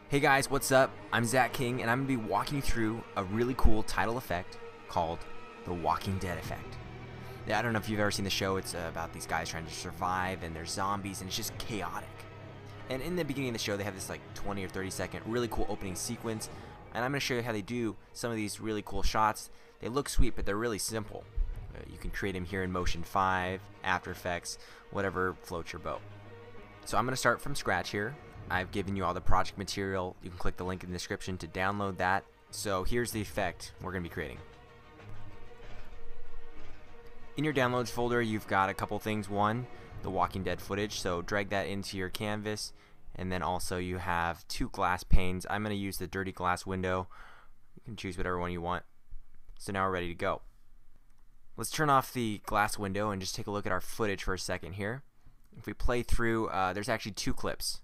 Hey guys, what's up? I'm Zach King, and I'm going to be walking you through a really cool title effect called the Walking Dead effect. Yeah, I don't know if you've ever seen the show. It's about these guys trying to survive, and they're zombies, and it's just chaotic. And in the beginning of the show, they have this like 20 or 30 second really cool opening sequence, and I'm going to show you how they do some of these really cool shots. They look sweet, but they're really simple. You can create them here in Motion 5, After Effects, whatever floats your boat. So I'm going to start from scratch here. I've given you all the project material. You can click the link in the description to download that. So here's the effect we're going to be creating. In your downloads folder, you've got a couple things. One, the Walking Dead footage, so drag that into your canvas. And then also you have two glass panes. I'm going to use the dirty glass window. You can choose whatever one you want. So now we're ready to go. Let's turn off the glass window and just take a look at our footage for a second here. If we play through, there's actually two clips.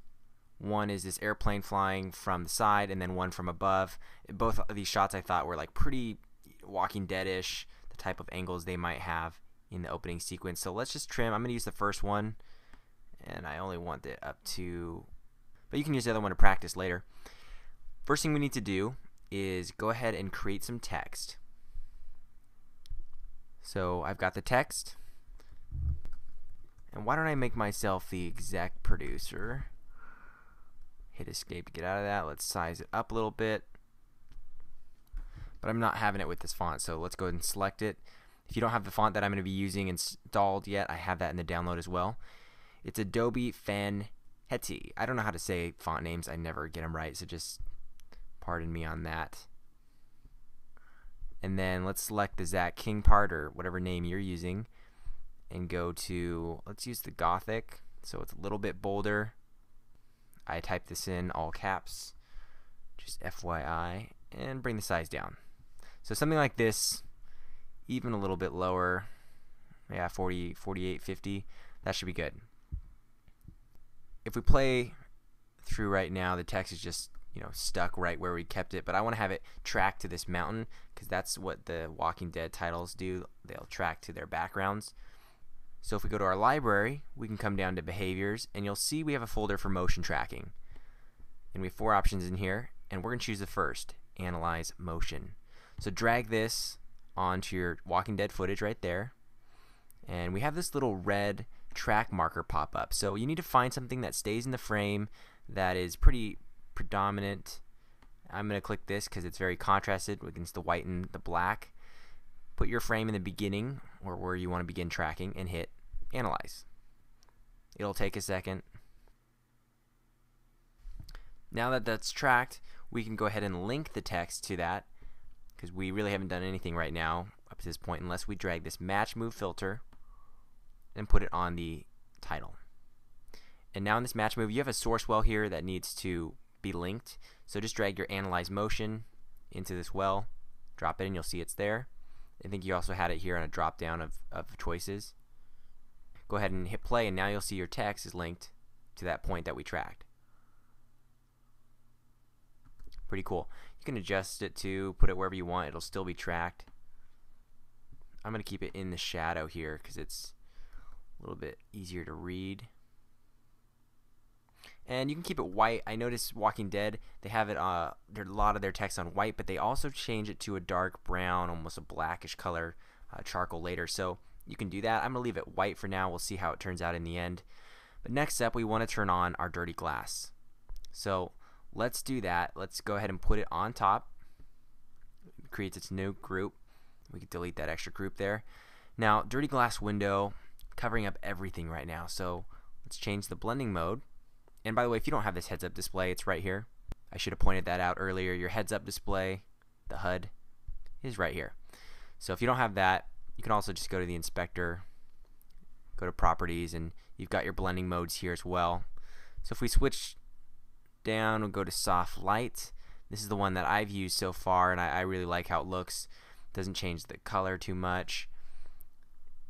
One is this airplane flying from the side, and then one from above. Both of these shots I thought were like pretty Walking Dead-ish, the type of angles they might have in the opening sequence. So let's just trim. I'm going to use the first one, and I only want it up to, but you can use the other one to practice later. First thing we need to do is go ahead and create some text. So I've got the text, and why don't I make myself the exec producer? Hit escape to get out of that. Let's size it up a little bit. But I'm not having it with this font, so let's go ahead and select it. If you don't have the font that I'm going to be using installed yet, I have that in the download as well. It's Adobe Fanheti. I don't know how to say font names. I never get them right, so just pardon me on that. And then let's select the Zach King part, or whatever name you're using, and go to, let's use the Gothic, so it's a little bit bolder. I type this in all caps, just FYI, and bring the size down. So something like this, even a little bit lower, yeah, 40, 48, 50, that should be good. If we play through right now, the text is just, stuck right where we kept it, but I want to have it track to this mountain, because that's what the Walking Dead titles do. They'll track to their backgrounds. So if we go to our library, we can come down to behaviors, and you'll see we have a folder for motion tracking. And we have four options in here, and we're going to choose the first, analyze motion. So drag this onto your Walking Dead footage right there, and we have this little red track marker pop up. So you need to find something that stays in the frame that is pretty predominant. I'm going to click this because it's very contrasted against the white and the black. Put your frame in the beginning, or where you want to begin tracking, and hit analyze. It'll take a second. Now that that's tracked, we can go ahead and link the text to that, because we really haven't done anything right now up to this point unless we drag this match move filter and put it on the title. And now in this match move, you have a source well here that needs to be linked. So just drag your analyze motion into this well, drop it in, you'll see it's there. I think you also had it here on a drop down of choices. Go ahead and hit play, and now you'll see your text is linked to that point that we tracked. Pretty cool. You can adjust it to put it wherever you want. It'll still be tracked. I'm going to keep it in the shadow here because it's a little bit easier to read. And you can keep it white. I noticed Walking Dead, they have it a lot of their text on white, but they also change it to a dark brown, almost a blackish color, charcoal later. So you can do that. I'm going to leave it white for now. We'll see how it turns out in the end. But next up, we want to turn on our dirty glass. So let's do that. Let's go ahead and put it on top. It creates its new group. We can delete that extra group there. Now, dirty glass window covering up everything right now. So let's change the blending mode. And by the way, if you don't have this heads-up display, it's right here. I should have pointed that out earlier. Your heads-up display, the HUD, is right here. So if you don't have that, you can also just go to the inspector, go to properties, and you've got your blending modes here as well. So if we switch down, we'll go to soft light. This is the one that I've used so far, and I really like how it looks. It doesn't change the color too much.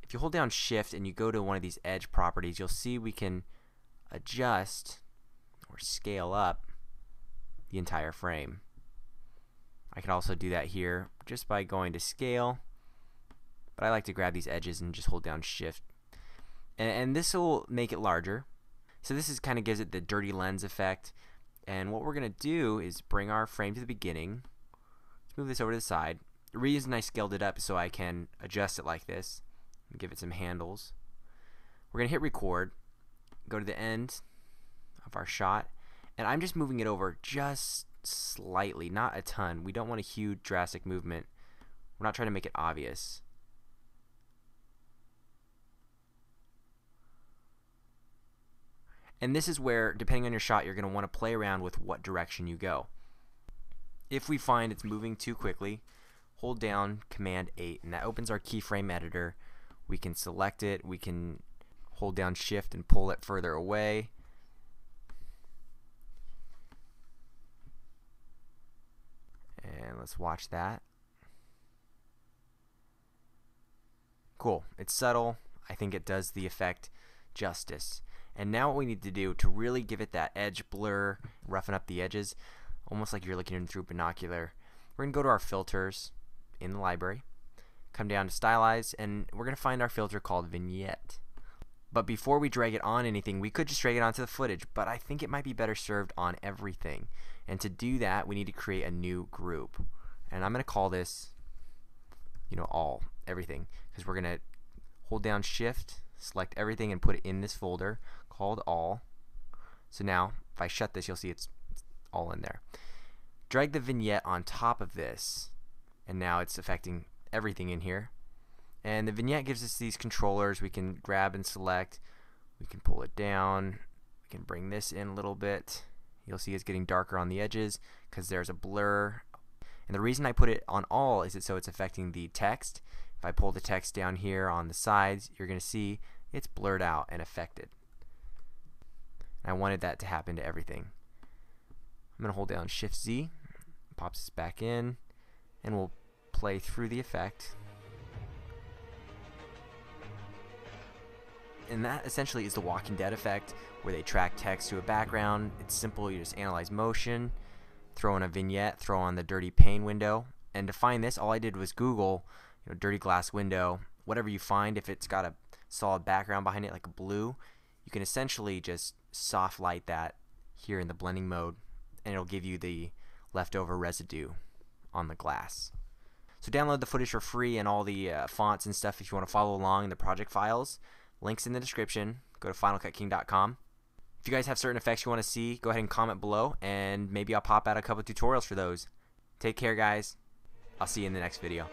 If you hold down shift and you go to one of these edge properties, you'll see we can adjust or scale up the entire frame. I can also do that here just by going to scale, but I like to grab these edges and just hold down shift, and this will make it larger. So this is kind of gives it the dirty lens effect. And what we're going to do is bring our frame to the beginning. Let's move this over to the side. The reason I scaled it up is so I can adjust it like this and give it some handles. We're going to hit record, go to the end of our shot, and I'm just moving it over just slightly, not a ton. We don't want a huge drastic movement. We're not trying to make it obvious. And this is where, depending on your shot, you're going to want to play around with what direction you go. If we find it's moving too quickly, hold down Command 8, and that opens our keyframe editor. We can select it. We can hold down Shift and pull it further away. And let's watch that. Cool. It's subtle. I think it does the effect justice. And now what we need to do to really give it that edge blur, roughen up the edges, almost like you're looking in through binocular, we're going to go to our filters in the library, come down to stylize, and we're going to find our filter called vignette. But before we drag it on anything, we could just drag it onto the footage, but I think it might be better served on everything. And to do that, we need to create a new group. And I'm going to call this, all, everything, because we're going to hold down Shift, select everything, and put it in this folder called all. So now, if I shut this, you'll see it's all in there. Drag the vignette on top of this, and now it's affecting everything in here. And the vignette gives us these controllers we can grab and select. We can pull it down. We can bring this in a little bit. You'll see it's getting darker on the edges because there's a blur. And the reason I put it on all is so it's affecting the text. If I pull the text down here on the sides, you're going to see it's blurred out and affected. And I wanted that to happen to everything. I'm going to hold down Shift Z, pops this back in, and we'll play through the effect. And that essentially is the Walking Dead effect, where they track text to a background. It's simple. You just analyze motion, throw in a vignette, throw on the dirty pane window. And to find this, all I did was Google, dirty glass window. Whatever you find, if it's got a solid background behind it, like a blue, you can essentially just soft light that here in the blending mode, and it'll give you the leftover residue on the glass. So download the footage for free and all the fonts and stuff if you want to follow along in the project files. Links in the description. Go to finalcutking.com. If you guys have certain effects you want to see, go ahead and comment below, and maybe I'll pop out a couple tutorials for those. Take care, guys. I'll see you in the next video.